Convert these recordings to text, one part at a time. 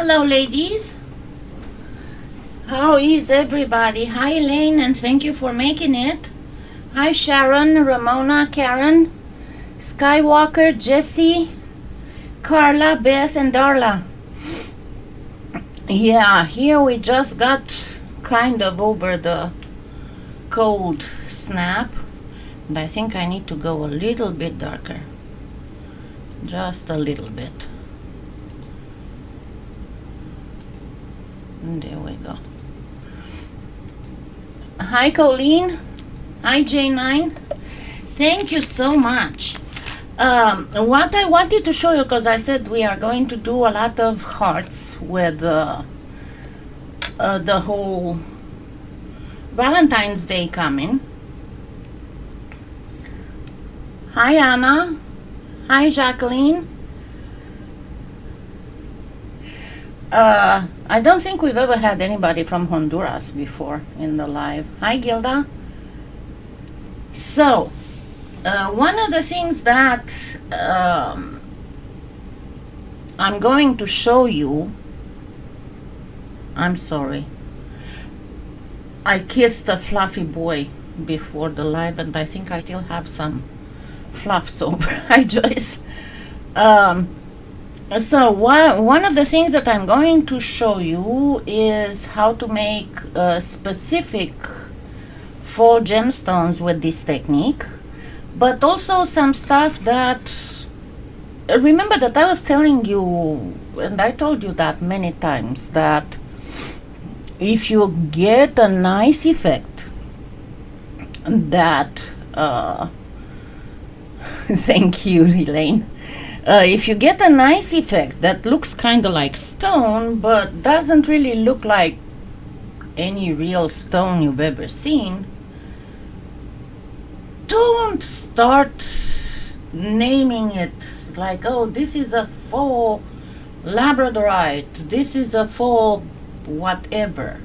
Hello, ladies. How is everybody? Hi, Elaine, and thank you for making it. Hi, Sharon, Ramona, Karen, Skywalker, Jessie, Carla, Beth, and Darla. Yeah, here we just got kind of over the cold snap, and I think I need to go a little bit darker. Just a little bit. And there we go. Hi, Colleen. Hi, J9. Thank you so much. What I wanted to show you, because I said we are going to do a lot of hearts with the whole Valentine's Day coming. Hi, Anna. Hi, Jacqueline. I don't think we've ever had anybody from Honduras before in the live. Hi, Gilda. So, one of the things that I'm going to show you, I'm sorry, I kissed a fluffy boy before the live, and I think I still have some fluffs over. Hi, Joyce. So one of the things that I'm going to show you is how to make specific faux gemstones with this technique, but also some stuff that, remember that I was telling you, and I told you that many times, that if you get a nice effect that, thank you, Elaine. If you get a nice effect that looks kind of like stone, but doesn't really look like any real stone you've ever seen, don't start naming it like, oh, this is a faux labradorite, this is a faux whatever.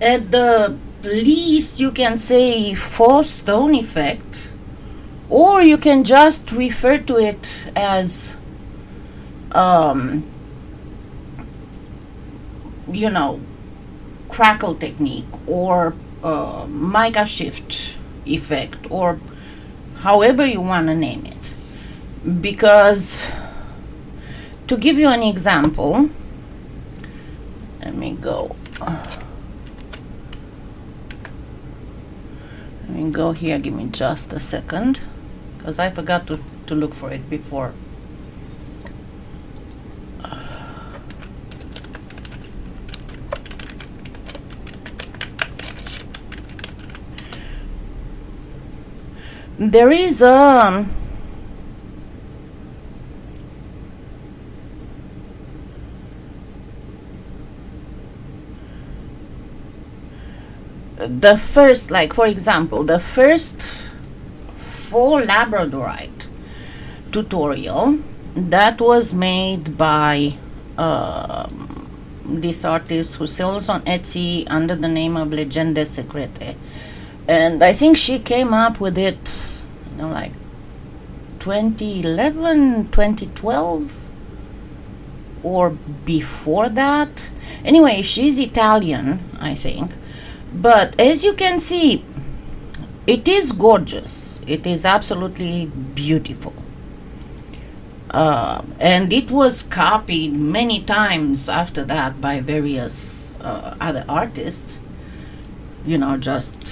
At the least, you can say faux stone effect, or you can just refer to it as, crackle technique, or mica shift effect, or however you want to name it. Because, to give you an example, let me go. Let me go here, give me just a second, because I forgot to look for it before. There is a the first, like for example, the first faux labradorite tutorial that was made by this artist who sells on Etsy under the name of Legende Secrete, and I think she came up with it, like 2011, 2012, or before that. Anyway, she's Italian, I think. But as you can see, it is gorgeous. It is absolutely beautiful. And it was copied many times after that by various other artists, just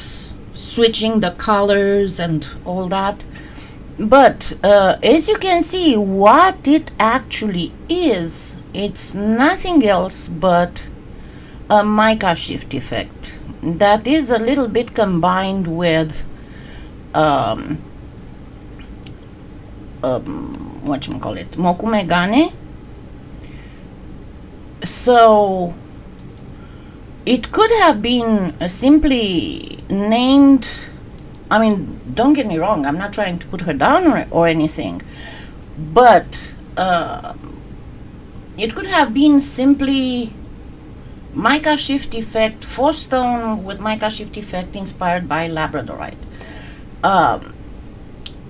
switching the colors and all that. But as you can see, what it actually is, it's nothing else but a mica shift effect that is a little bit combined with mokumegane. So it could have been simply named, I mean, don't get me wrong, I'm not trying to put her down or anything, but it could have been simply mica shift effect, faux stone with mica shift effect inspired by labradorite.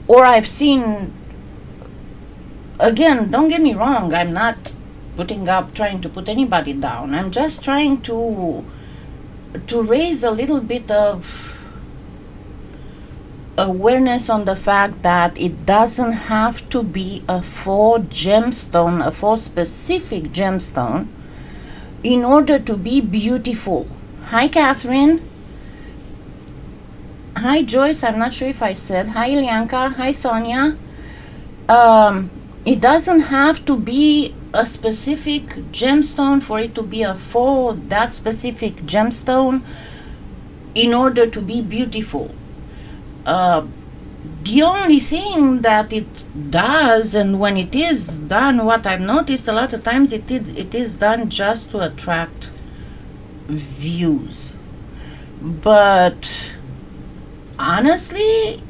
Or I've seen, again, don't get me wrong, I'm not trying to put anybody down. I'm just trying to raise a little bit of awareness on the fact that it doesn't have to be a full gemstone, a full specific gemstone, in order to be beautiful. Hi, Catherine. Hi, Joyce. I'm not sure if I said. Hi, Ilyanka. Hi, Sonia. It doesn't have to be a specific gemstone for it to be a full that specific gemstone in order to be beautiful. The only thing that it does, and when it is done, what I've noticed a lot of times, it is done just to attract views. But honestly,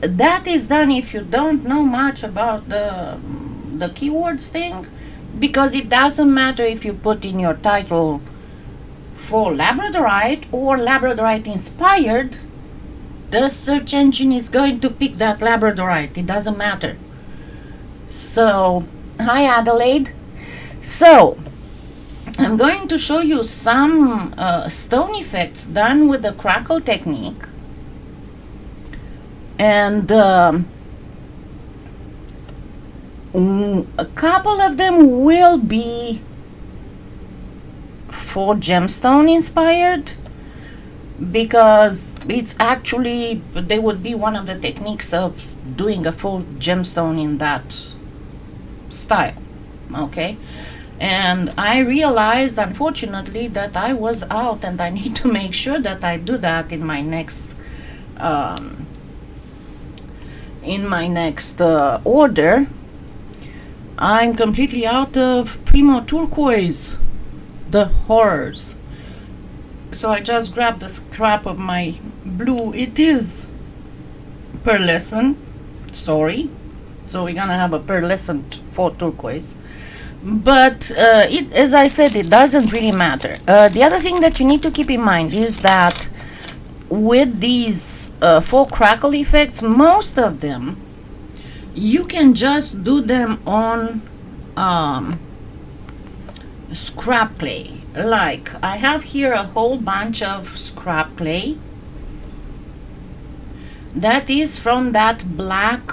that is done if you don't know much about the keywords thing, because it doesn't matter if you put in your title for labradorite or labradorite inspired, the search engine is going to pick that labradorite. It doesn't matter. So, hi Adelaide. So, I'm going to show you some stone effects done with the Crackle technique. And a couple of them will be for gemstone inspired, because it's actually, they would be one of the techniques of doing a full gemstone in that style. Okay, and I realized, unfortunately, that I was out, and I need to make sure that I do that in my next order. I'm completely out of Premo turquoise, the horrors. So I just grabbed the scrap of my blue. It is pearlescent, sorry. So we're gonna have a pearlescent for turquoise. But as I said, it doesn't really matter. The other thing that you need to keep in mind is that with these four Crackle effects, most of them, you can just do them on scrap clay. Like, I have here a whole bunch of scrap clay that is from that black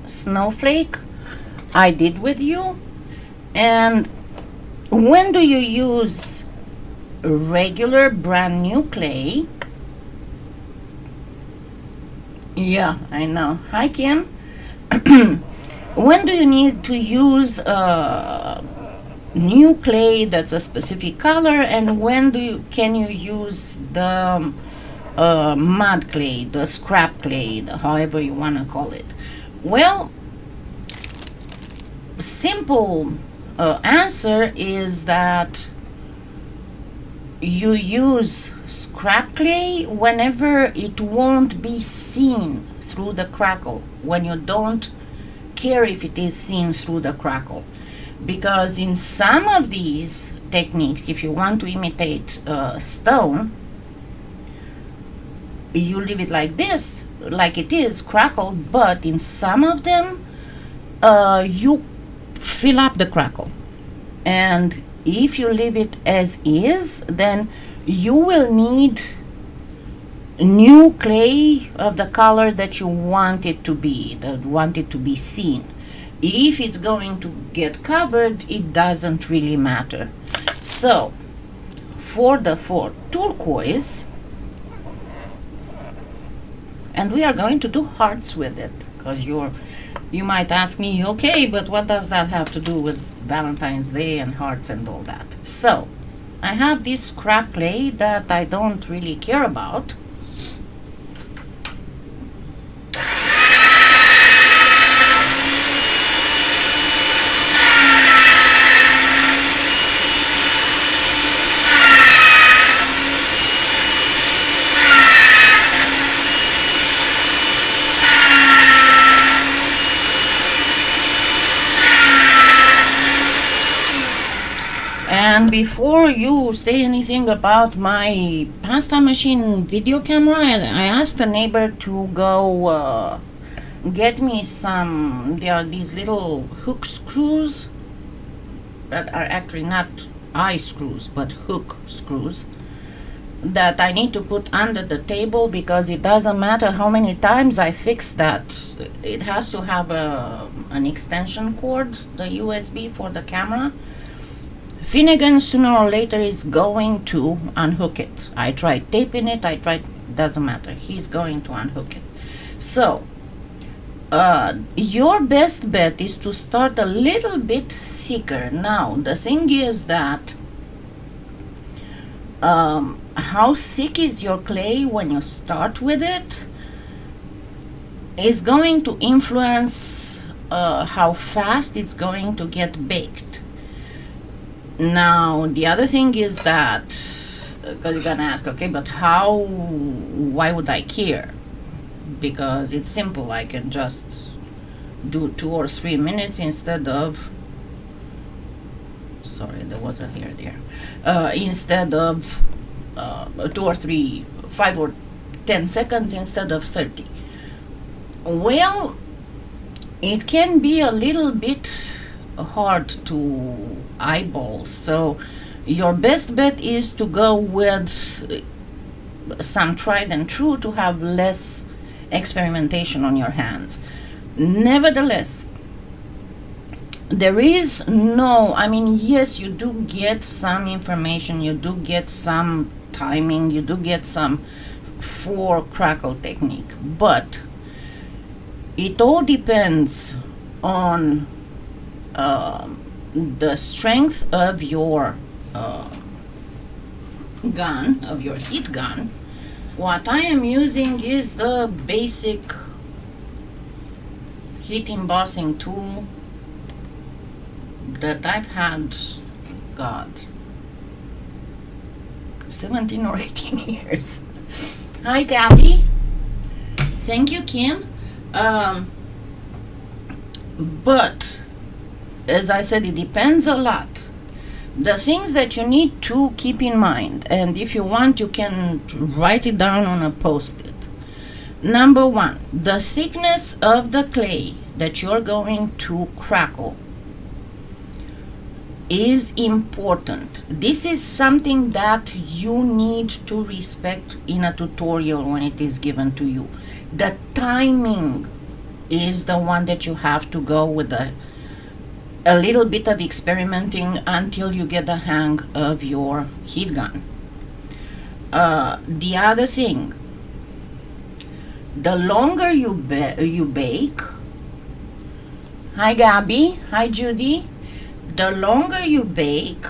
snowflake I did with you. And when do you use regular brand new clay? Yeah, I know. Hi, Kim. When do you need to use new clay that's a specific color, and when can you use the mud clay, the scrap clay, however you want to call it? Well, simple answer is that you use scrap clay whenever it won't be seen through the Crackle, when you don't care if it is seen through the Crackle. Because in some of these techniques, if you want to imitate stone, you leave it like this, like it is crackled, but in some of them, you fill up the Crackle. And if you leave it as is, then you will need new clay of the color that you want it to be, seen. If it's going to get covered, it doesn't really matter. So, for turquoise, and we are going to do hearts with it, because you might ask me, okay, but what does that have to do with Valentine's Day and hearts and all that? So, I have this scrap clay that I don't really care about. And before you say anything about my pasta machine video camera, I asked a neighbor to go get me some, there are these little hook screws, that are actually not eye screws but hook screws that I need to put under the table, because it doesn't matter how many times I fix that. It has to have an extension cord, the USB for the camera. Finnegan sooner or later is going to unhook it. I tried taping it, doesn't matter. He's going to unhook it. So, your best bet is to start a little bit thicker. Now, the thing is that how thick is your clay when you start with it is going to influence how fast it's going to get baked. Now, the other thing is that, because you're gonna ask, okay, but why would I care? Because it's simple. I can just do 2 or 3 minutes instead of, sorry, there was a hair there, instead of 2 or 3, 5 or 10 seconds instead of 30. Well, it can be a little bit hard to eyeball, so your best bet is to go with some tried and true to have less experimentation on your hands. Nevertheless, there is no, I mean, yes, you do get some information, you do get some timing, you do get some for crackle technique, but it all depends on the strength of your gun, of your heat gun. What I am using is the basic heat embossing tool that I've had, God, 17 or 18 years. Hi, Gabby. Thank you, Kim. But as I said, it depends a lot. The things that you need to keep in mind, and if you want, you can write it down on a post-it. Number 1, the thickness of the clay that you're going to crackle is important. This is something that you need to respect in a tutorial when it is given to you. The timing is the one that you have to go with a little bit of experimenting until you get the hang of your heat gun. The other thing, the longer you bake, hi Gabby, hi Judy, the longer you bake,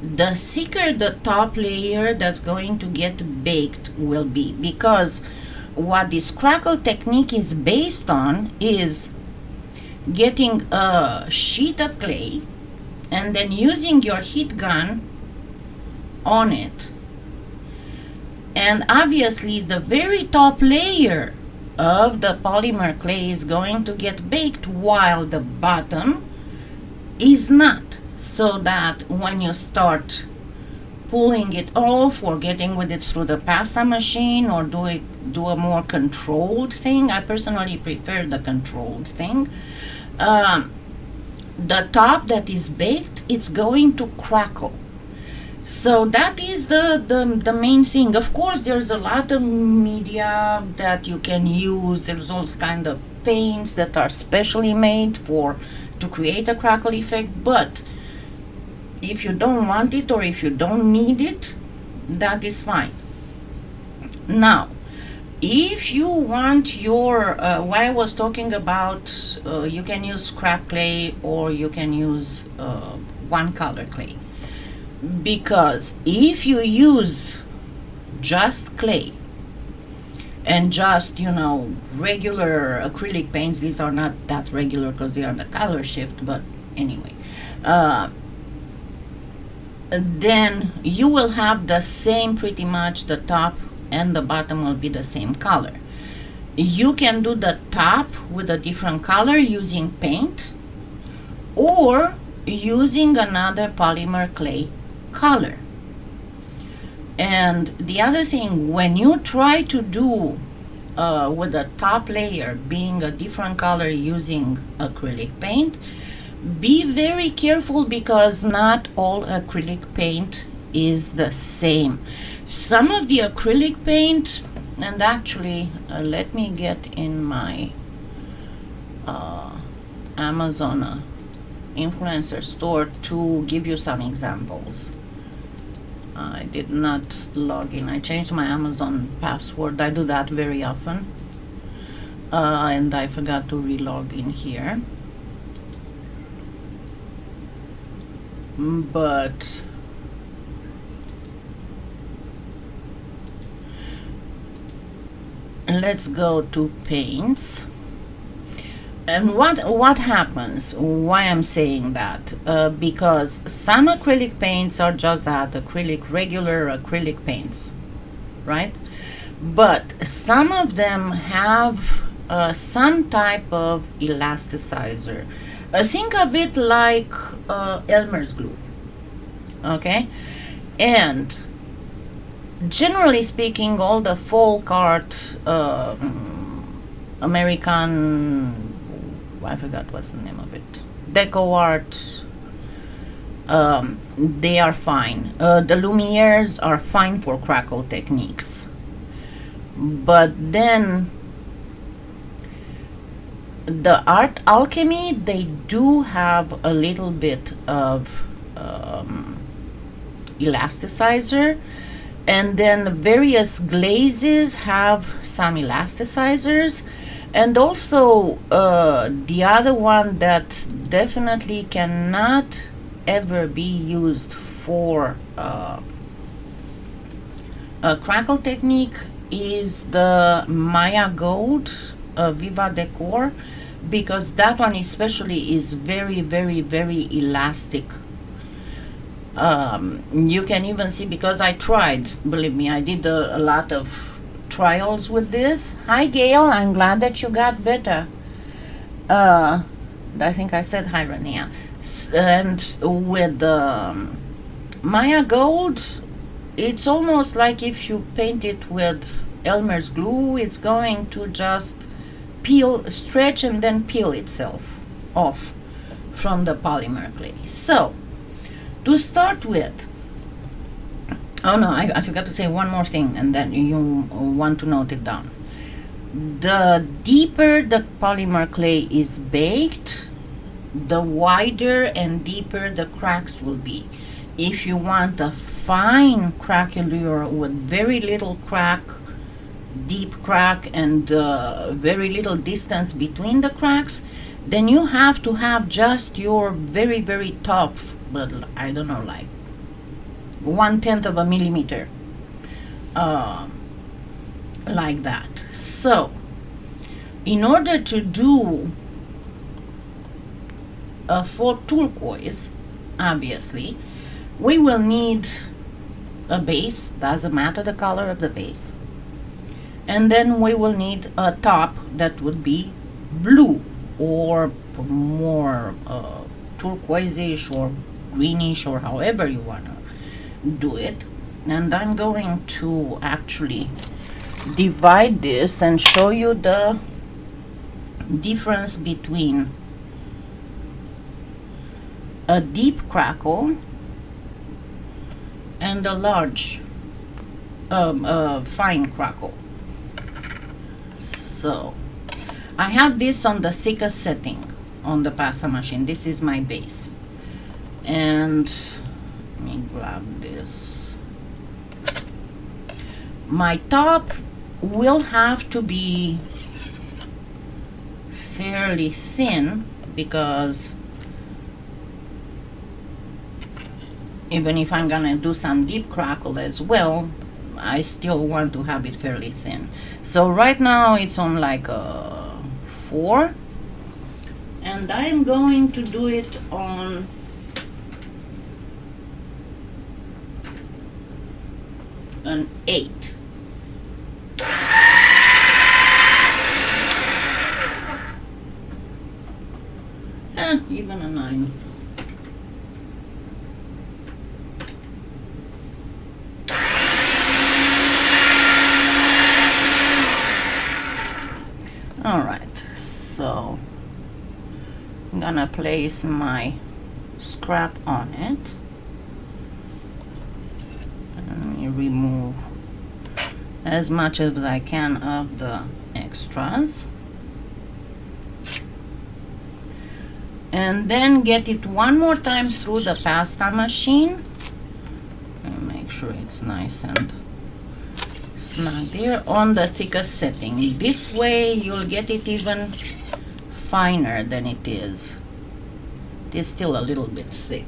the thicker the top layer that's going to get baked will be, because what this crackle technique is based on is getting a sheet of clay and then using your heat gun on it, and obviously the very top layer of the polymer clay is going to get baked while the bottom is not, so that when you start pulling it off or getting with it through the pasta machine or do a more controlled thing, I personally prefer the controlled thing, the top that is baked, it's going to crackle. So that is the main thing. Of course, there's a lot of media that you can use. There's all kind of paints that are specially made to create a crackle effect, but if you don't want it or if you don't need it, that is fine. Now, if you want your, what I was talking about, you can use scrap clay or you can use one color clay. Because if you use just clay and just, regular acrylic paints, these are not that regular because they are the color shift, but anyway, then you will have the same, pretty much the top and the bottom will be the same color. You can do the top with a different color using paint or using another polymer clay color. And the other thing, when you try to do with the top layer being a different color using acrylic paint, Be very careful because not all acrylic paint is the same. Some of the acrylic paint, and actually let me get in my Amazon influencer store to give you some examples. I did not log in. I changed my Amazon password. I do that very often. And I forgot to re-log in here. But let's go to paints. And what happens? Why I'm saying that? Because some acrylic paints are just that, regular acrylic paints, right? But some of them have some type of elasticizer. Think of it like Elmer's glue, okay? And generally speaking, all the folk art, American, I forgot what's the name of it, deco art, they are fine. The Lumieres are fine for crackle techniques. But then the art alchemy, they do have a little bit of elasticizer, and then various glazes have some elasticizers. And also the other one that definitely cannot ever be used for a crackle technique is the Maya Gold Viva Decor, because that one especially is very, very, very elastic. You can even see, because I tried, believe me, I did a lot of trials with this. Hi Gail, I'm glad that you got better. I think I said hi Rania. And with Maya Gold, it's almost like if you paint it with Elmer's glue, it's going to just peel, stretch, and then peel itself off from the polymer clay. So to start with, oh no, I forgot to say one more thing, and then you want to note it down. The deeper the polymer clay is baked, the wider and deeper the cracks will be. If you want a fine craquelure with very little crack, deep crack, and very little distance between the cracks, then you have to have just your very, very top, but I don't know, like 1/10 of a millimeter, like that. So in order to do for turquoise, obviously we will need a base, doesn't matter the color of the base, and then we will need a top that would be blue or more turquoise-ish or greenish, or however you want to do it. And I'm going to actually divide this and show you the difference between a deep crackle and a large fine crackle. So I have this on the thickest setting on the pasta machine. This is my base, and let me grab this. My top will have to be fairly thin, because even if I'm gonna do some deep crackle as well, I still want to have it fairly thin. So right now it's on like a 4, and I'm going to do it on an 8. Even a 9. All right, so I'm gonna place my scrap on it. Let me remove as much as I can of the extras. And then get it one more time through the pasta machine. And make sure it's nice and snug there on the thickest setting. This way you'll get it even finer than it is. It is still a little bit thick.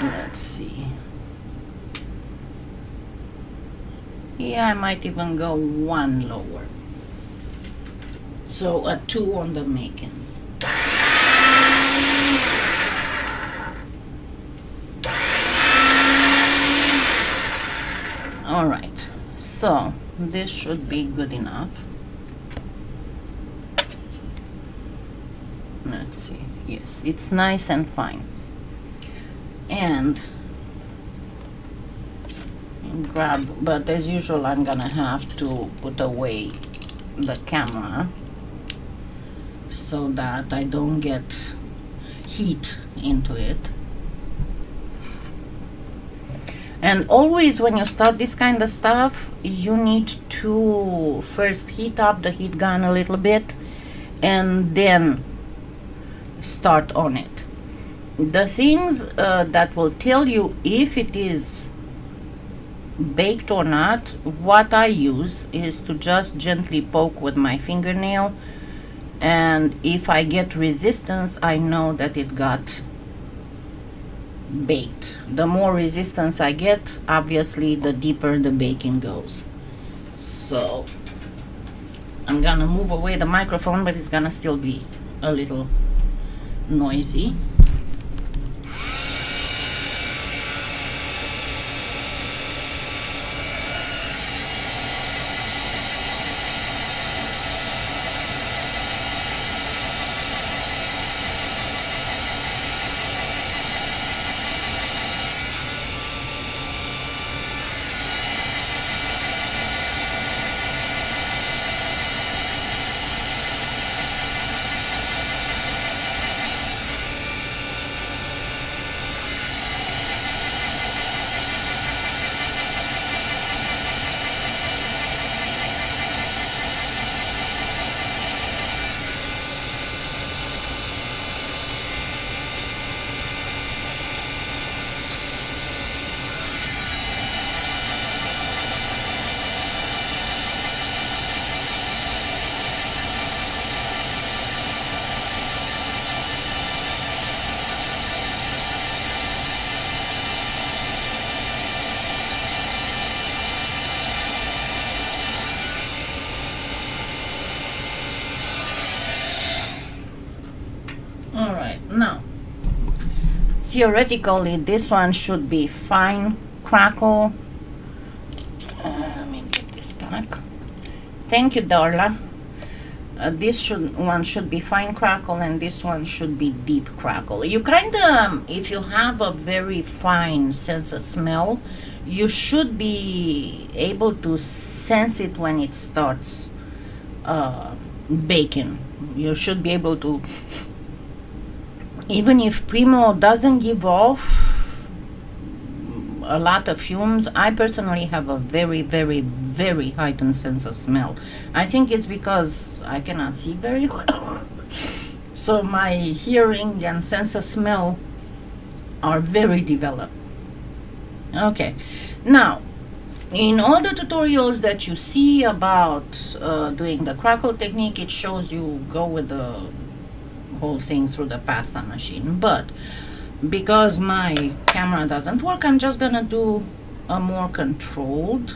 Let's see. Yeah, I might even go one lower. So a 2 on the makings. All right, so this should be good enough. Let's see. Yes, it's nice and fine. And grab, but as usual, I'm gonna have to put away the camera so that I don't get heat into it. And always when you start this kind of stuff, you need to first heat up the heat gun a little bit and then start on it. The things that will tell you if it is baked or not, what I use is to just gently poke with my fingernail, and if I get resistance, I know that it got baked. The more resistance I get, obviously the deeper the baking goes. So I'm gonna move away the microphone, but it's gonna still be a little noisy. Now, theoretically, this one should be fine crackle. Let me get this back. Thank you, Darla. This one should be fine crackle, and this one should be deep crackle. You kind of, if you have a very fine sense of smell, you should be able to sense it when it starts baking. You should be able to. Even if Premo doesn't give off a lot of fumes, I personally have a very, very, very heightened sense of smell. I think it's because I cannot see very well. So my hearing and sense of smell are very developed. Okay, now, in all the tutorials that you see about doing the crackle technique, it shows you go with the whole thing through the pasta machine, but because my camera doesn't work, I'm just gonna do a more controlled.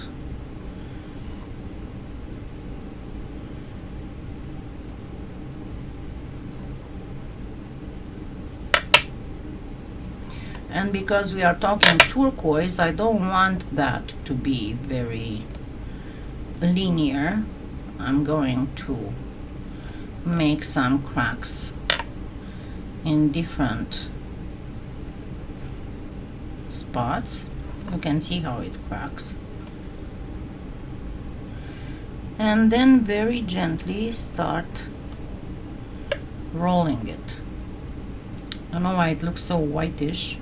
And because we are talking turquoise, I don't want that to be very linear. I'm going to make some cracks in different spots. You can see how it cracks. And then very gently start rolling it. I don't know why it looks so whitish.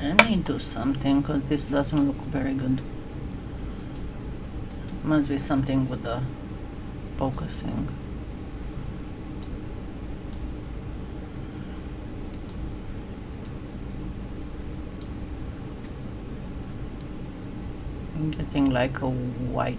Let me do something because this doesn't look very good. Must be something with the focusing. I'm getting like a white.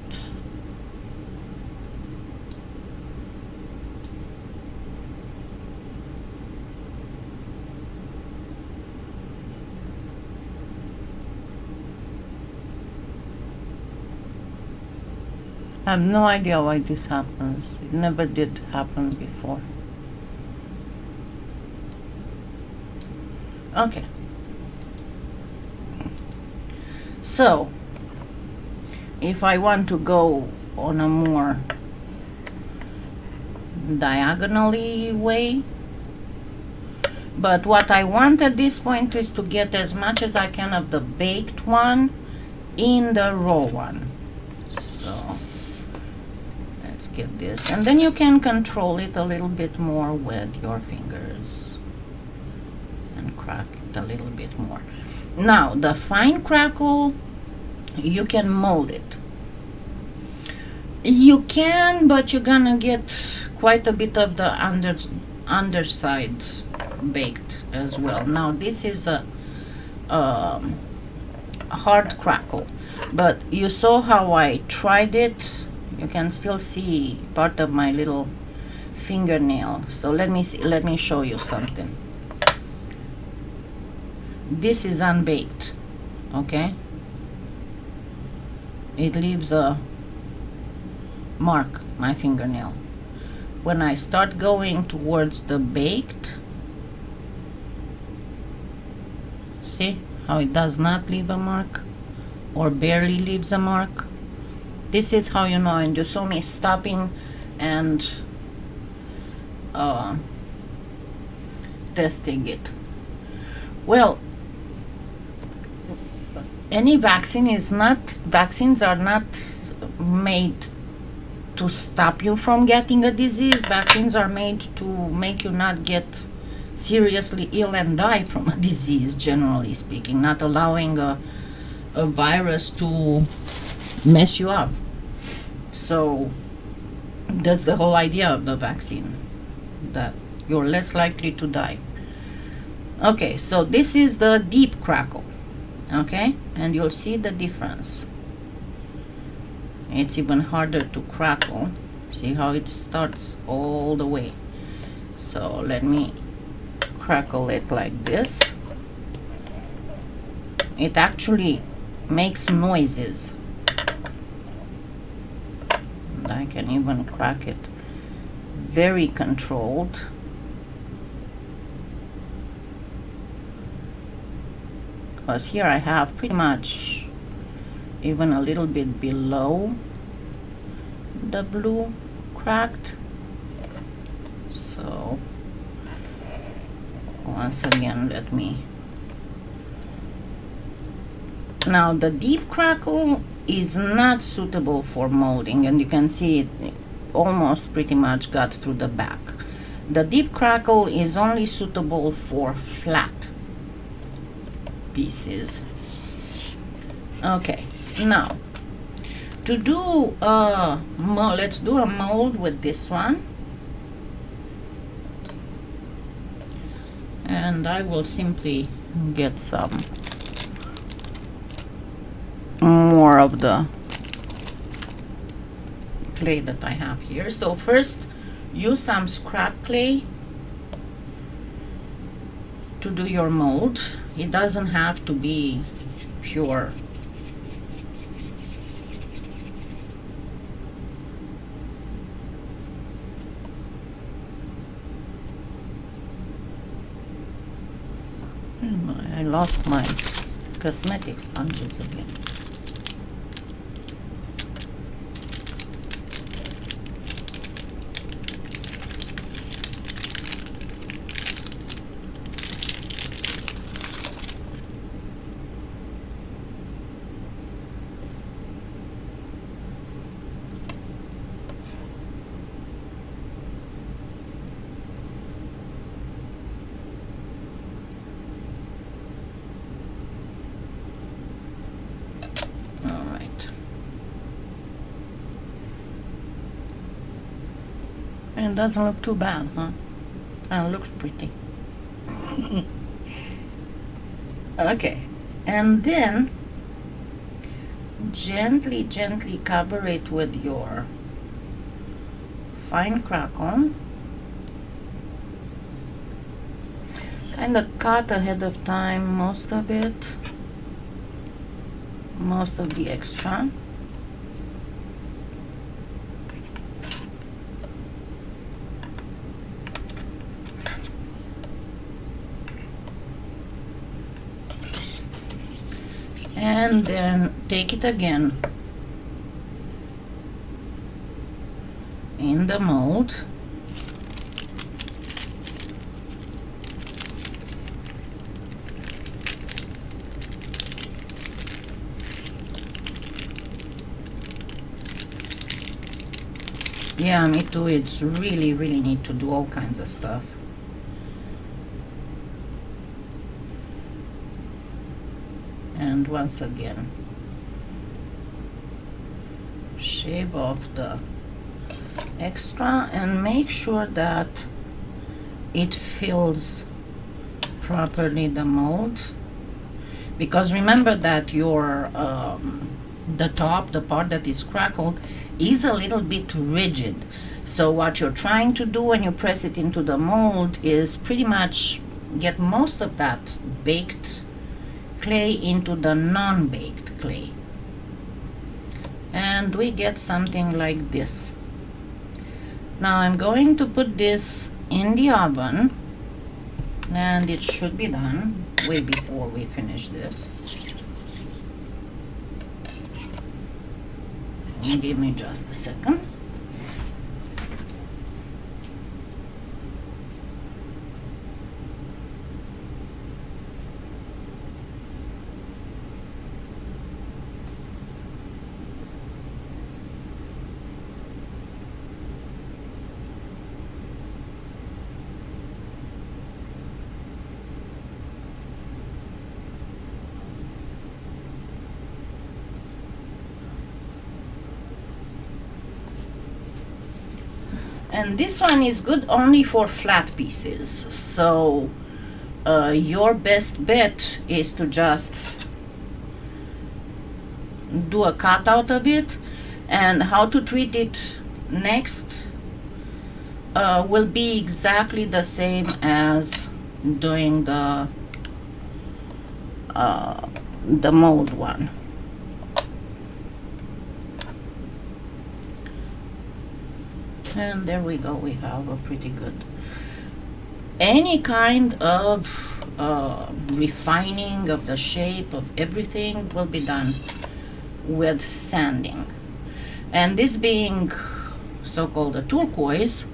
I have no idea why this happens. It never did happen before. Okay. So, if I want to go on a more diagonally way, but what I want at this point is to get as much as I can of the baked one in the raw one. So let's get this, and then you can control it a little bit more with your fingers and crack it a little bit more. Now the fine crackle, you can mold it. You can, but you're gonna get quite a bit of the underside baked as well. Now this is a hard crackle, but you saw how I tried it. You can still see part of my little fingernail. So let me see, let me show you something. This is unbaked, okay? It leaves a mark, my fingernail. When I start going towards the baked, see how it does not leave a mark or barely leaves a mark? This is how you know, and you saw me stopping and testing it. Well, vaccines are not made to stop you from getting a disease. Vaccines are made to make you not get seriously ill and die from a disease, generally speaking, not allowing a virus to mess you up. So that's the whole idea of the vaccine, that you're less likely to die. Okay, so this is the deep crackle, okay, and you'll see the difference. It's even harder to crackle. See how it starts all the way. So let me crackle it like this. It actually makes noises. And I can even crack it very controlled. Because here I have pretty much even a little bit below the blue cracked. So once again, let me. Now the deep crackle is not suitable for molding, and you can see it almost pretty much got through the back. The deep crackle is only suitable for flat pieces. Okay, now to do a mold, let's do a mold with this one, and I will simply get some more of the clay that I have here. So first, use some scrap clay to do your mold. It doesn't have to be pure. I lost my cosmetic sponges again. And it doesn't look too bad, huh? It looks pretty. Okay, and then gently cover it with your fine crackle. Kind of cut ahead of time most of it, most of the extra. And then take it again in the mold. Yeah, me too. It's really need to do all kinds of stuff. And once again, shave off the extra and make sure that it fills properly the mold, because remember that your the top, the part that is crackled, is a little bit rigid. So what you're trying to do when you press it into the mold is pretty much get most of that baked clay into the non-baked clay, and we get something like this. Now I'm going to put this in the oven, and it should be done way before we finish this. Give me just a second. And this one is good only for flat pieces, so your best bet is to just do a cutout of it, and how to treat it next will be exactly the same as doing the mold one. And there we go, we have a pretty good. Any kind of refining of the shape of everything will be done with sanding. And this being so-called a turquoise,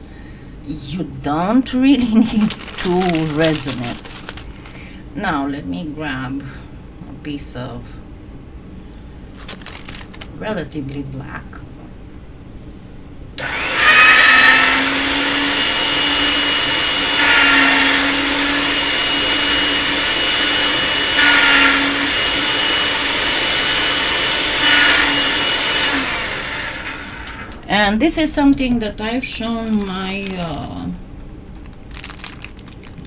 you don't really need to resin it. Now let me grab a piece of relatively black. And this is something that I've shown my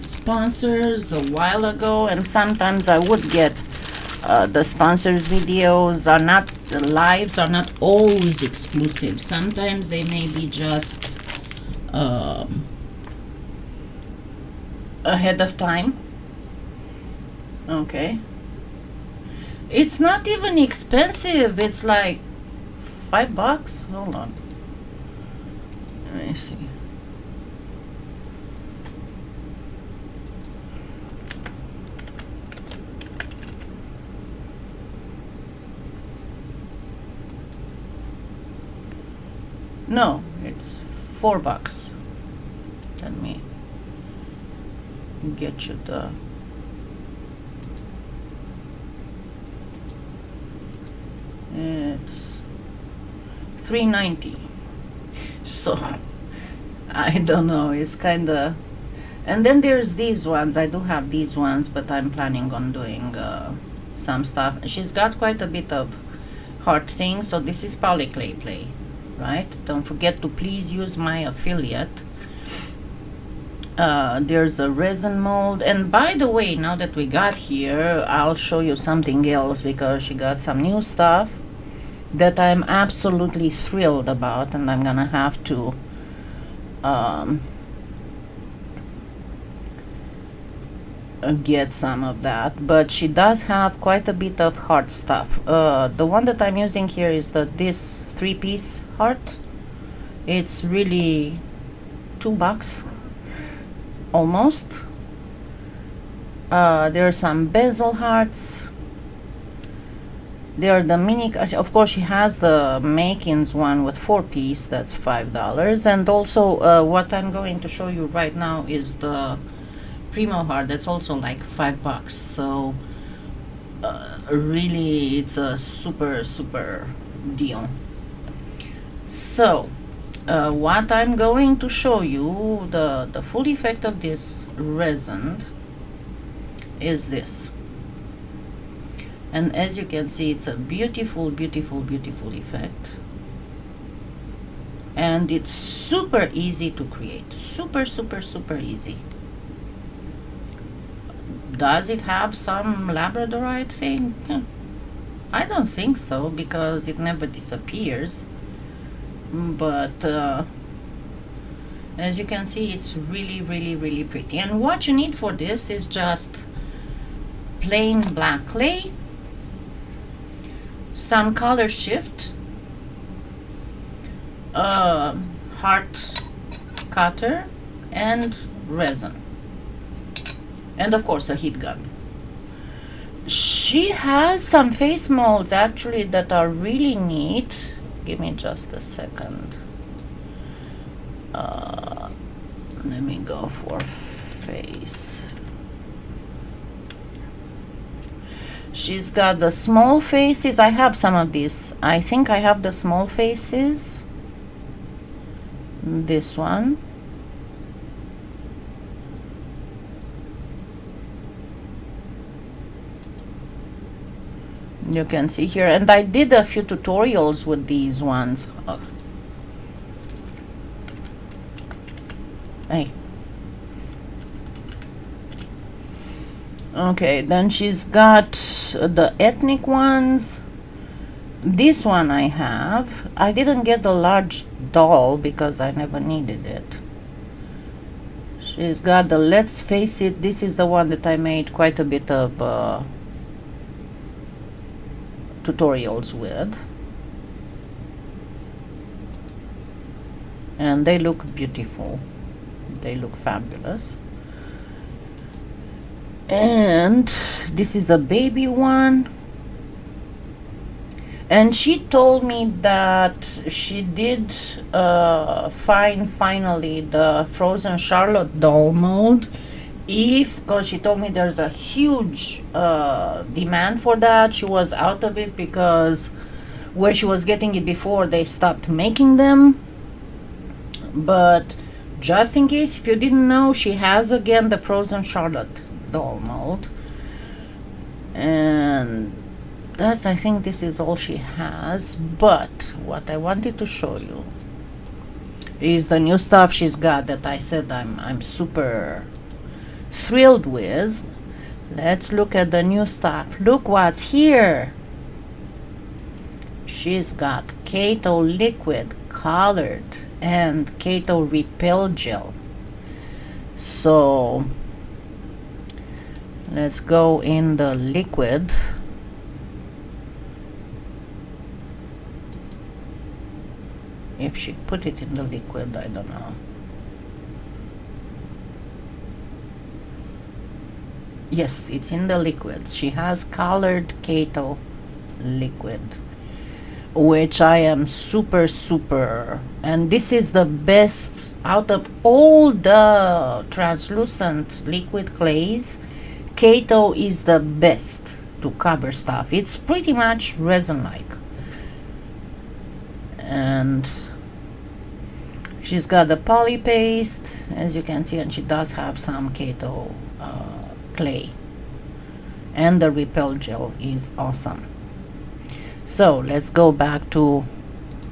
sponsors a while ago, and sometimes I would get the sponsors videos are not, the lives are not always exclusive. Sometimes they may be just ahead of time. Okay. It's not even expensive. It's like $5. Hold on. Let me see. No, it's $4. Let me get you the. It's $3.90. So I don't know, it's kind of. And then there's these ones. I do have these ones, but I'm planning on doing some stuff. She's got quite a bit of hard things. So this is PolyClay, right? Don't forget to please use my affiliate There's a resin mold. And by the way, now that we got here, I'll show you something else, because she got some new stuff that I'm absolutely thrilled about, and I'm gonna have to get some of that. But she does have quite a bit of heart stuff. The one that I'm using here is this 3-piece heart. It's really $2 almost. There are some bezel hearts. There are the mini, of course she has the Makins one with 4-piece, that's $5. And also what I'm going to show you right now is the Premo heart, that's also like $5. So really it's a super deal. So what I'm going to show you, the full effect of this resin is this. And as you can see, it's a beautiful effect. And it's super easy to create. Super easy. Does it have some labradorite thing? I don't think so, because it never disappears. But as you can see, it's really pretty. And what you need for this is just plain black clay, some color shift, heart cutter, and resin, and of course a heat gun. She has some face molds actually that are really neat. Give me just a second. Let me go for face. She's got the small faces. I have some of these. I think I have the small faces. This one. You can see here, and I did a few tutorials with these ones. Oh. Hey. Okay, then she's got the ethnic ones. This one I have. I didn't get the large doll because I never needed it. She's got the Let's Face It. This is the one that I made quite a bit of tutorials with. And they look beautiful. They look fabulous. And this is a baby one. And she told me that she did find finally the Frozen Charlotte doll mold. Because she told me there's a huge demand for that. She was out of it because where she was getting it before, they stopped making them. But just in case, if you didn't know, she has again the Frozen Charlotte doll mold. And that's, I think this is all she has. But what I wanted to show you is the new stuff she's got that I said I'm super thrilled with. Let's look at the new stuff. Look what's here. She's got Kato liquid colored and Kato repel gel. So let's go in the liquid. If she put it in the liquid, I don't know. Yes, it's in the liquid. She has colored Kato liquid, which I am super, and this is the best out of all the translucent liquid clays. Kato is the best to cover stuff. It's pretty much resin-like. And she's got the poly paste, as you can see, and she does have some Kato clay. And the repel gel is awesome. So let's go back to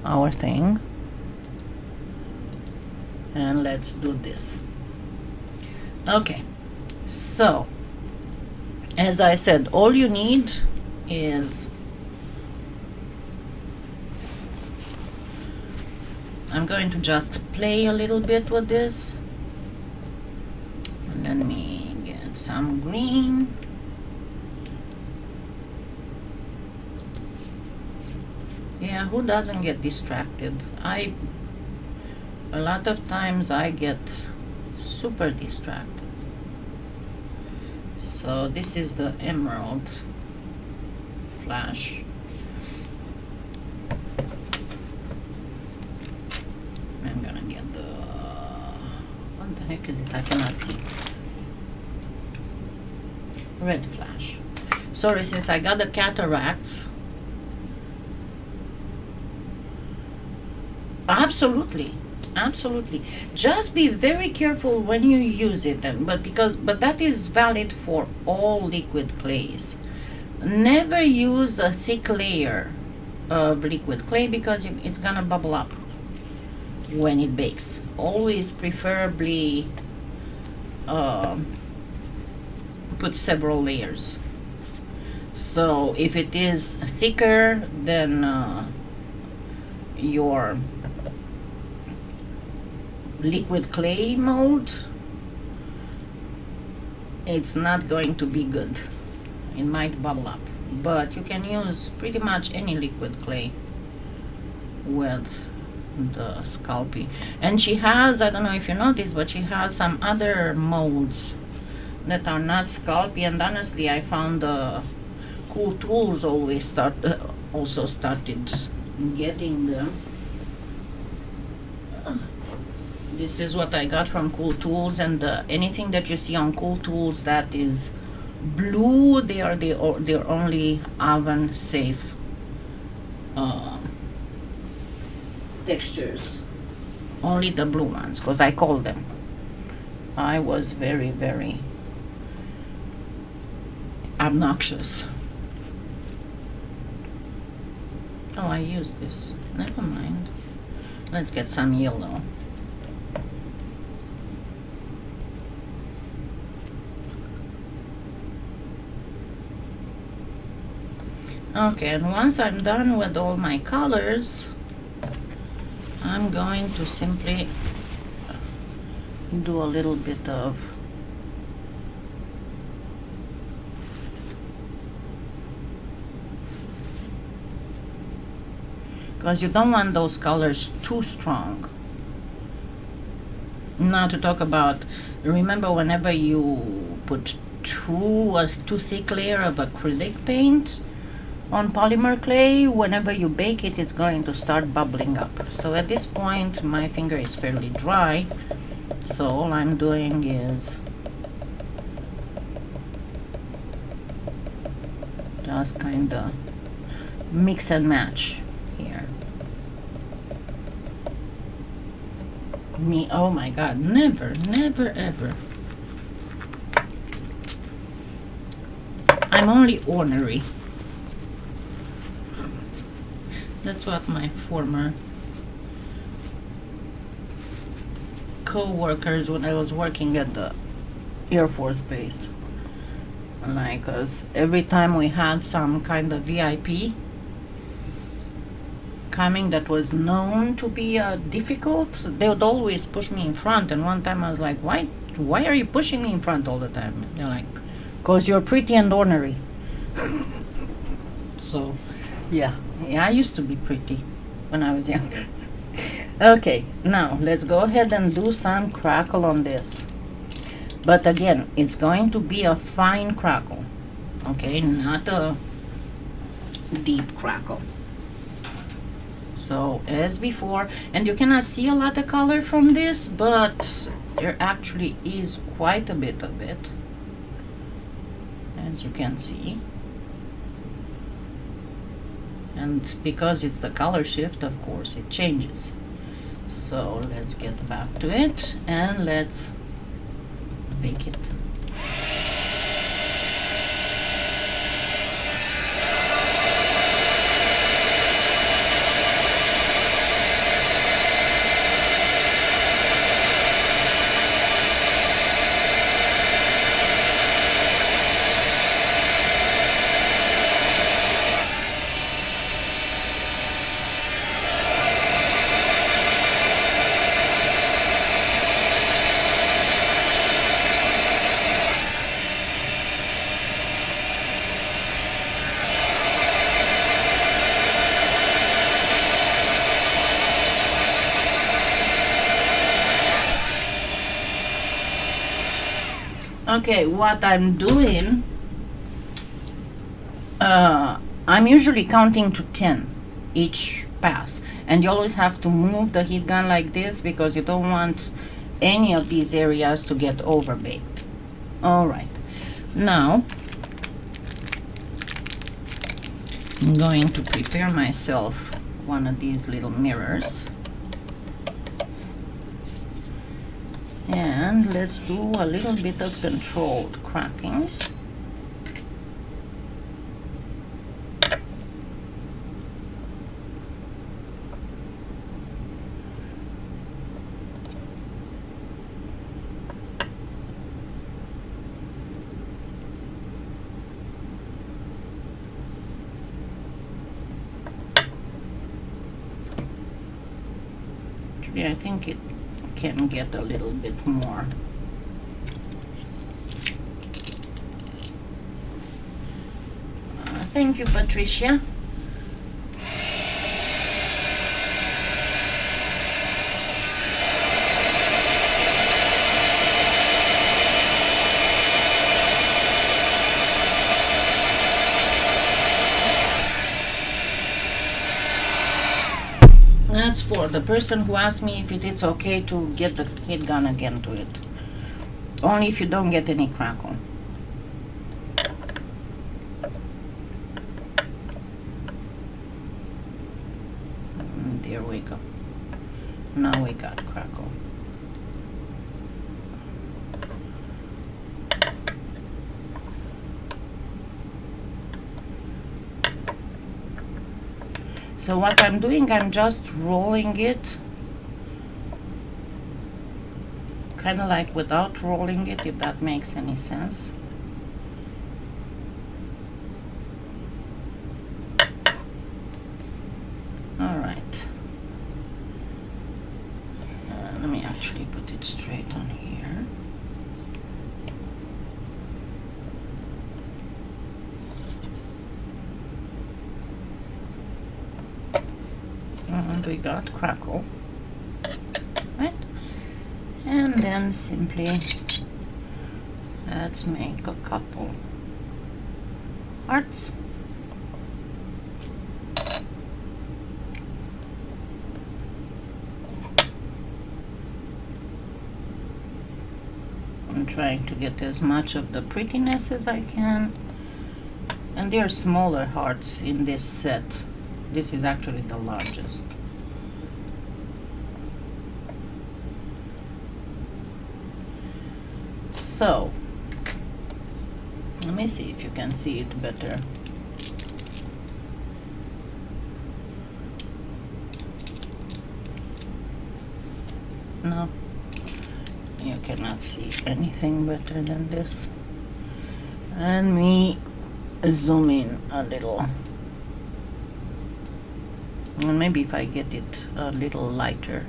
our thing and let's do this. Okay, so as I said, all you need is, I'm going to just play a little bit with this. Let me get some green. Yeah, who doesn't get distracted? A lot of times I get super distracted. So this is the emerald flash. I'm gonna get the, what the heck is this? I cannot see. Red flash. Sorry, since I got the cataracts. Absolutely. Absolutely. Just be very careful when you use it, but that is valid for all liquid clays. Never use a thick layer of liquid clay because it's gonna bubble up when it bakes. Always preferably put several layers. So if it is thicker than your liquid clay mold, it's not going to be good. It might bubble up, but you can use pretty much any liquid clay with the Sculpey. And she has, I don't know if you noticed, but she has some other molds that are not Sculpey, and honestly I found Cool Tools also started getting them. This is what I got from Cool Tools, and anything that you see on Cool Tools that is blue, they're only oven safe textures. Only the blue ones, because I called them. I was very, very obnoxious. Oh, I used this. Never mind. Let's get some yellow. Okay, and once I'm done with all my colors, I'm going to simply do a little bit of because you don't want those colors too strong. Not to talk about, remember whenever you put too thick layer of acrylic paint on polymer clay, whenever you bake it, it's going to start bubbling up. So at this point my finger is fairly dry, so all I'm doing is just kind of mix and match here. Oh my god, never ever. I'm only ornery. That's what my former co-workers when I was working at the Air Force Base, like, cause every time we had some kind of VIP coming that was known to be difficult, they would always push me in front. And one time I was like, why are you pushing me in front all the time? And they're like, cause you're pretty and ornery. So yeah, I used to be pretty when I was younger. Okay, now let's go ahead and do some crackle on this. But again, it's going to be a fine crackle, okay, not a deep crackle. So as before, and you cannot see a lot of color from this, but there actually is quite a bit of it, as you can see. And because it's the color shift, of course it changes. So let's get back to it and let's bake it. Okay, what I'm doing, I'm usually counting to 10 each pass, and you always have to move the heat gun like this because you don't want any of these areas to get overbaked. All right, now I'm going to prepare myself one of these little mirrors, and let's do a little bit of controlled cracking. I think it can get a little bit more. Thank you, Patricia. That's for the person who asked me if it's okay to get the heat gun again to it. Only if you don't get any crackle. And there we go. Now we got crackle. So what I'm doing, I'm just rolling it, kind of like without rolling it, if that makes any sense. All right. Let me actually put it straight on here. And we got crackle, right? And then simply let's make a couple hearts. I'm trying to get as much of the prettiness as I can, and there are smaller hearts in this set. This is actually the largest. So, let me see if you can see it better. No, you cannot see anything better than this. And me zoom in a little. And maybe if I get it a little lighter.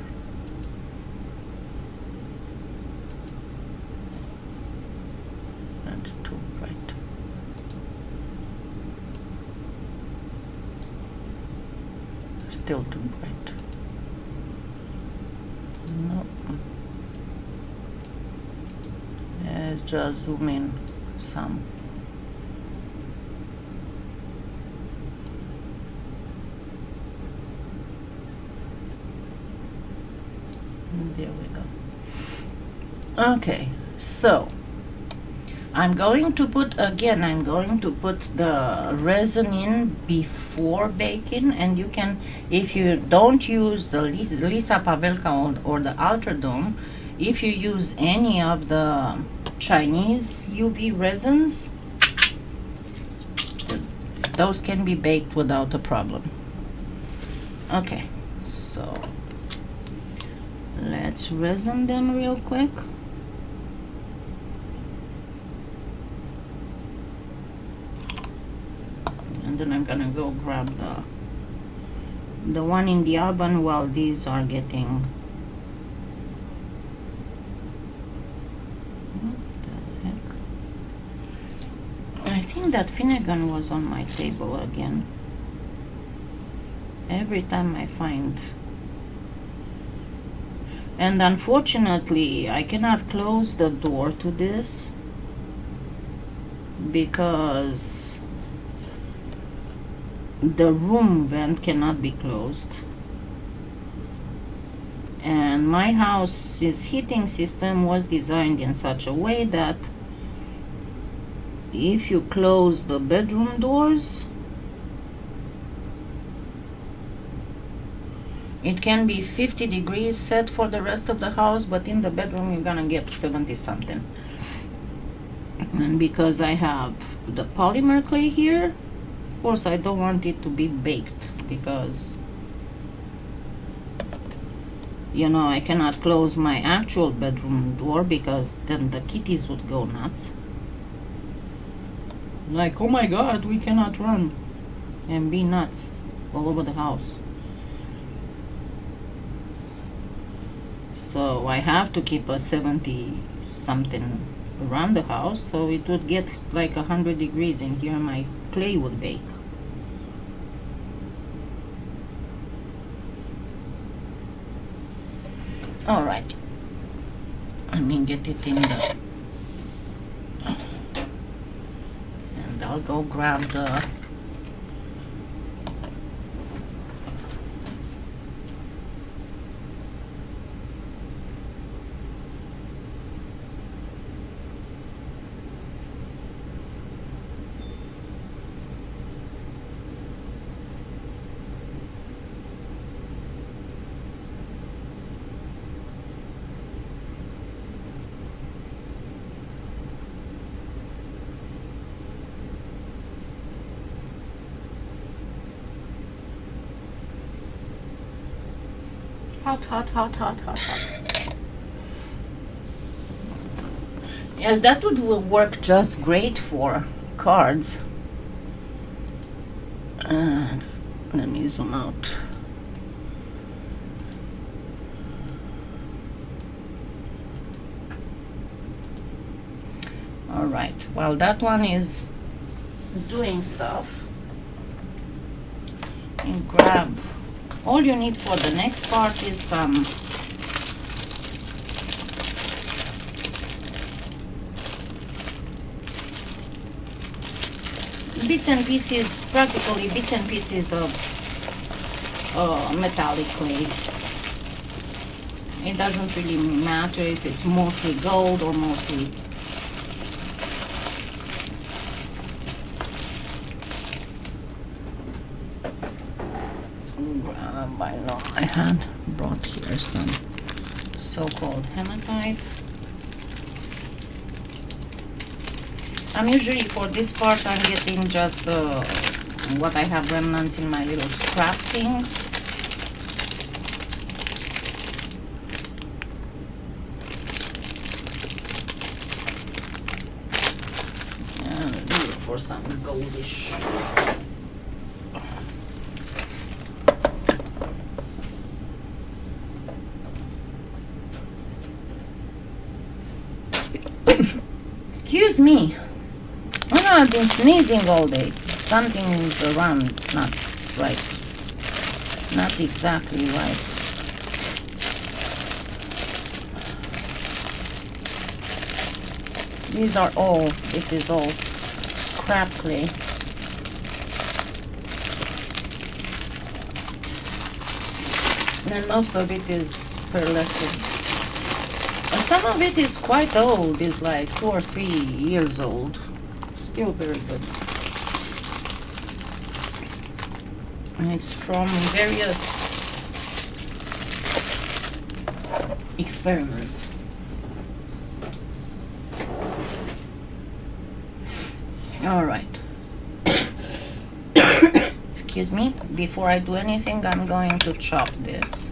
That's too bright. Still too bright. No. Let's just zoom in some. There we go. Okay, so I'm going to put the resin in before baking, and you can, if you don't use the Lisa Pavelka or the Alterdome, if you use any of the Chinese UV resins, those can be baked without a problem. Okay, so let's resin them real quick. And then I'm gonna go grab the one in the oven while these are getting. What the heck? I think that Finnegan was on my table again. Every time I find. And unfortunately, I cannot close the door to this because the room vent cannot be closed, and my house's heating system was designed in such a way that if you close the bedroom doors, it can be 50 degrees set for the rest of the house, but in the bedroom you're gonna get 70 something. And because I have the polymer clay here, of course I don't want it to be baked, because you know I cannot close my actual bedroom door, because then the kitties would go nuts. Like, oh my god, we cannot run and be nuts all over the house. So I have to keep a 70 something around the house, so it would get like 100 degrees in here, my clay would bake. All right, let me get it in the, and I'll go grab the hot. Yes, that would work just great for cards. Let me zoom out. All right, while that one is doing stuff, and grab, all you need for the next part is some bits and pieces, practically bits and pieces of metallic clay. It doesn't really matter if it's mostly gold or mostly I know I had brought here some so-called hematite. I'm usually, for this part, I'm getting just what I have remnants in my little scrap thing. And look for some goldish. Excuse me. Oh no, I've been sneezing all day. Something's around, not right. Not exactly right. These are all, this is all scrap clay. And most of it is pearlescent. Some of it is quite old, it's like 2 or 3 years old. Still very good. And it's from various experiments. All right. Excuse me. Before I do anything, I'm going to chop this.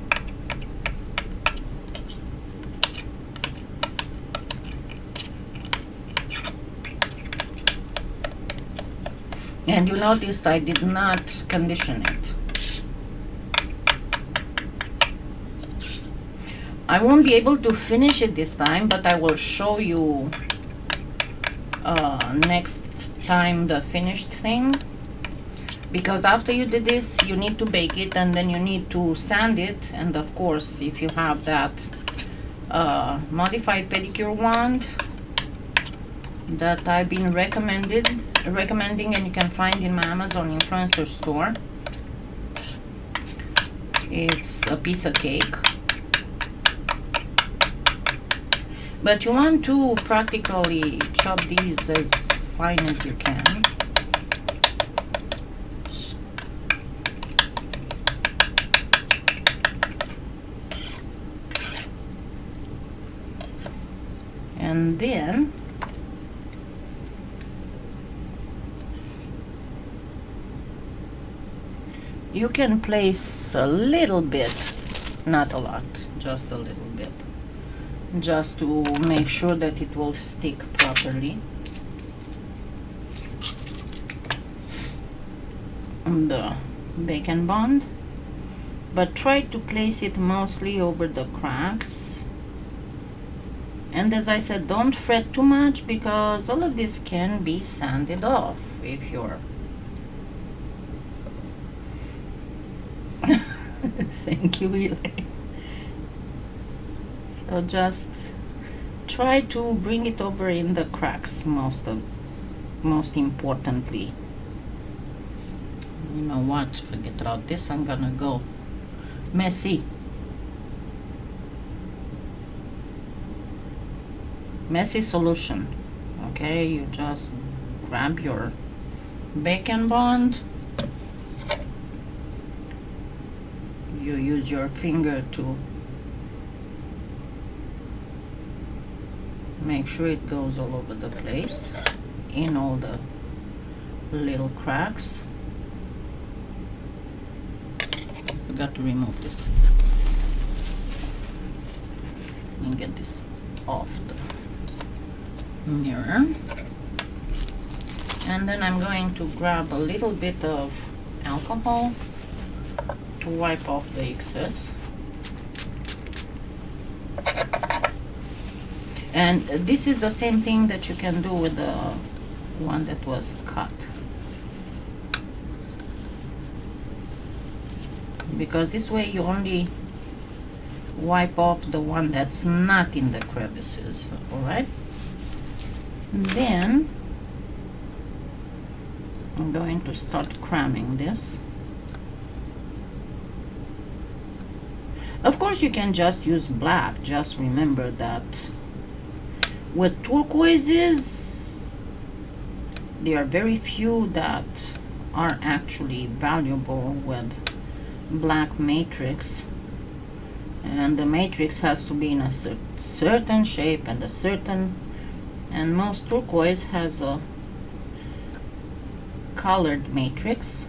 And you noticed I did not condition it. I won't be able to finish it this time, but I will show you next time the finished thing. Because after you did this, you need to bake it, and then you need to sand it. And of course, if you have that modified pedicure wand, that I've been recommending, and you can find in my Amazon influencer store. It's a piece of cake, but you want to practically chop these as fine as you can. And then you can place a little bit, not a lot, just a little bit, just to make sure that it will stick properly. The bacon bond, but try to place it mostly over the cracks. And as I said, don't fret too much, because all of this can be sanded off if you're thank you, Eli. So just try to bring it over in the cracks most importantly. You know what, forget about this, I'm gonna go messy solution. Okay, you just grab your bacon bond, you use your finger to make sure it goes all over the place, in all the little cracks. Forgot to remove this and get this off the mirror. And then I'm going to grab a little bit of alcohol to wipe off the excess. And this is the same thing that you can do with the one that was cut, because this way you only wipe off the one that's not in the crevices. Alright, then I'm going to start cramming this. Of course you can just use black, just remember that with turquoises there are very few that are actually valuable with black matrix, and the matrix has to be in a certain shape and most turquoise has a colored matrix.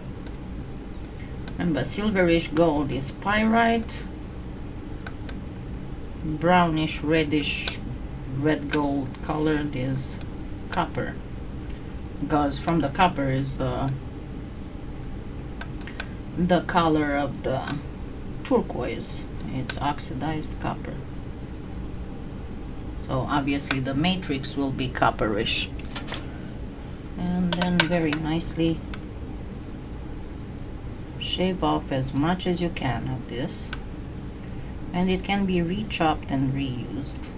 Remember, silverish gold is pyrite, brownish reddish red gold colored is copper, because from the copper is the color of the turquoise. It's oxidized copper, so obviously the matrix will be copperish. And then very nicely shave off as much as you can of this, and it can be re-chopped and reused.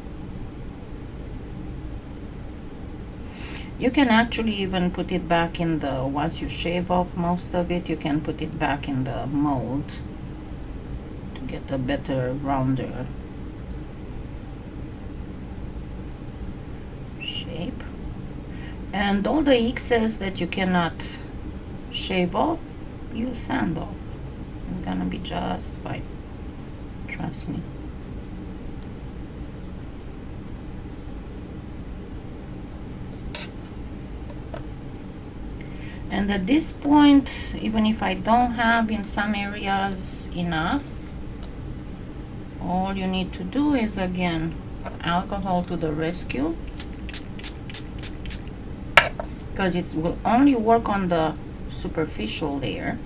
You can actually even put it back in the, once you shave off most of it, you can put it back in the mold to get a better rounder shape. And all the excess that you cannot shave off, you sand off. It's gonna be just fine, trust me. And at this point, even if I don't have in some areas enough, all you need to do is again alcohol to the rescue, because it will only work on the superficial layer.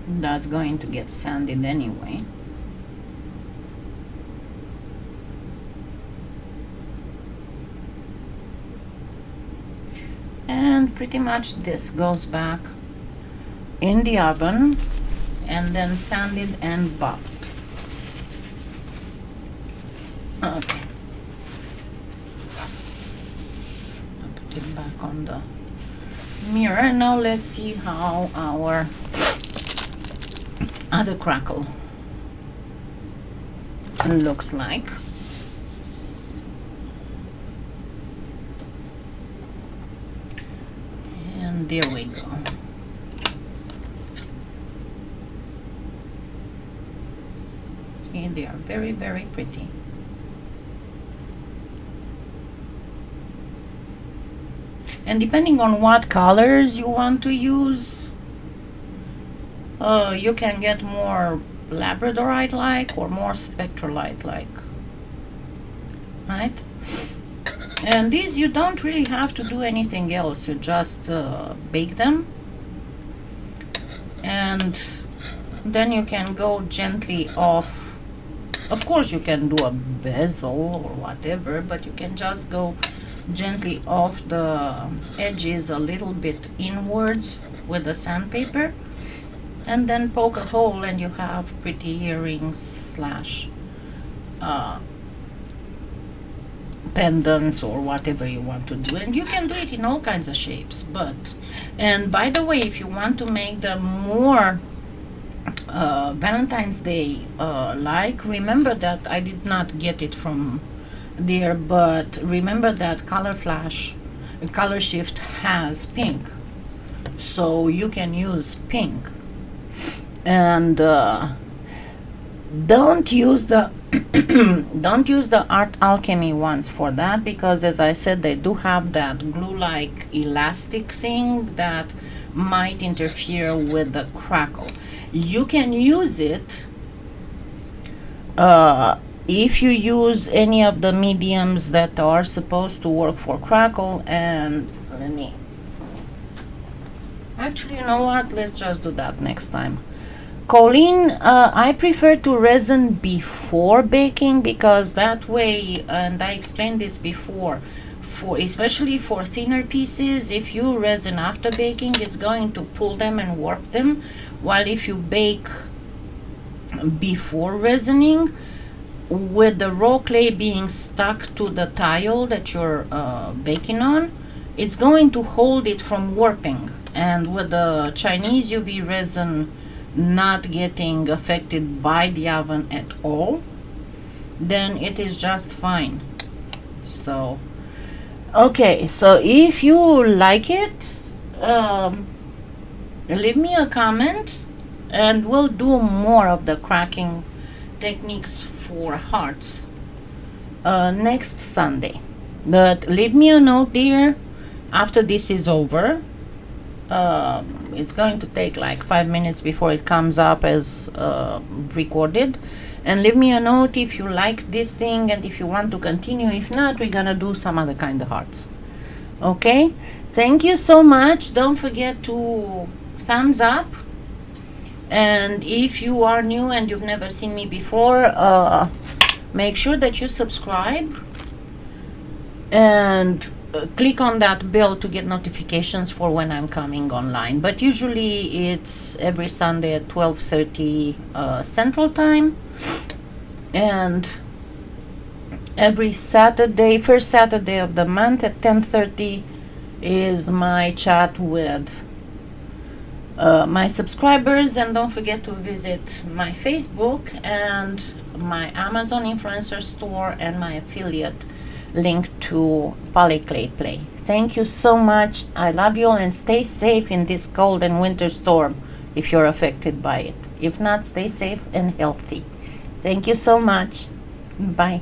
That's going to get sanded anyway. And pretty much this goes back in the oven and then sanded and buffed. Okay. I'll put it back on the mirror. Now let's see how our other crackle looks like. And there we go. See, they are very, very pretty. And depending on what colors you want to use, you can get more labradorite-like or more spectralite-like, right? And these you don't really have to do anything else. You just bake them, and then you can go gently off. Of course you can do a bezel or whatever, but you can just go gently off the edges a little bit inwards with the sandpaper, and then poke a hole and you have pretty earrings slash pendants or whatever you want to do. And you can do it in all kinds of shapes. And by the way, if you want to make them more Valentine's Day like, remember that I did not get it from there, but remember that Color Shift has pink, so you can use pink. And don't use the don't use the Art Alchemy ones for that, because as I said, they do have that glue-like elastic thing that might interfere with the crackle. You can use it if you use any of the mediums that are supposed to work for crackle. And let me, actually, you know what, let's just do that next time. Choline, I prefer to resin before baking, because that way, and I explained this before, especially for thinner pieces, if you resin after baking, it's going to pull them and warp them, while if you bake before resining, with the raw clay being stuck to the tile that you're baking on, it's going to hold it from warping. And with the Chinese UV resin not getting affected by the oven at all, then it is just fine. So okay, so if you like it, leave me a comment and we'll do more of the cracking techniques for hearts next Sunday. But leave me a note there after this is over. It's going to take like 5 minutes before it comes up as recorded, and leave me a note if you like this thing and if you want to continue. If not, we're gonna do some other kind of hearts. Okay, thank you so much. Don't forget to thumbs up, and if you are new and you've never seen me before, make sure that you subscribe and click on that bell to get notifications for when I'm coming online. But usually it's every Sunday at 12:30 Central Time, and every Saturday, first Saturday of the month at 10:30 is my chat with my subscribers. And don't forget to visit my Facebook and my Amazon influencer store and my affiliate link to PolyClay Play. Thank you so much. I love you all, and stay safe in this cold and winter storm if you're affected by it. If not, stay safe and healthy. Thank you so much. Bye.